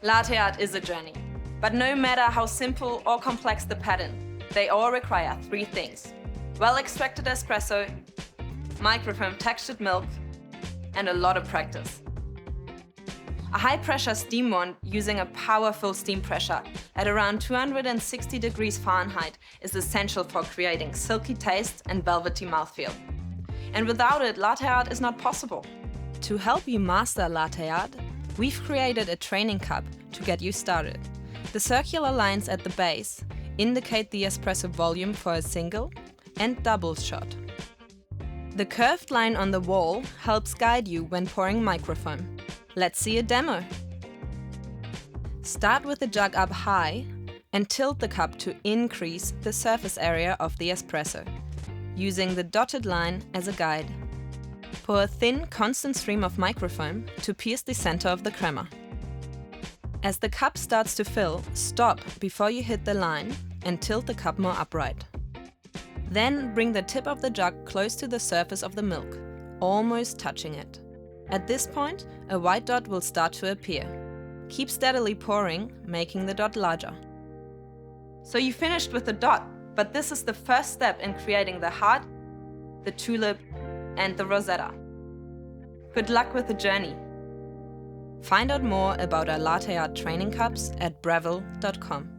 Latte art is a journey, but no matter how simple or complex the pattern, they all require three things: well-extracted espresso, microfoam textured milk, and a lot of practice. A high-pressure steam wand using a powerful steam pressure at around 260 degrees Fahrenheit is essential for creating silky taste and velvety mouthfeel. And without it, latte art is not possible. To help you master latte art, we've created a training cup to get you started. The circular lines at the base indicate the espresso volume for a single and double shot. The curved line on the wall helps guide you when pouring microfoam. Let's see a demo. Start with the jug up high and tilt the cup to increase the surface area of the espresso, using the dotted line as a guide. Pour a thin, constant stream of microfoam to pierce the center of the crema. As the cup starts to fill, stop before you hit the line and tilt the cup more upright. Then bring the tip of the jug close to the surface of the milk, almost touching it. At this point, a white dot will start to appear. Keep steadily pouring, making the dot larger. So you finished with the dot, but this is the first step in creating the heart, the tulip, and the rosetta. Good luck with the journey. Find out more about our latte art training cups at Breville.com.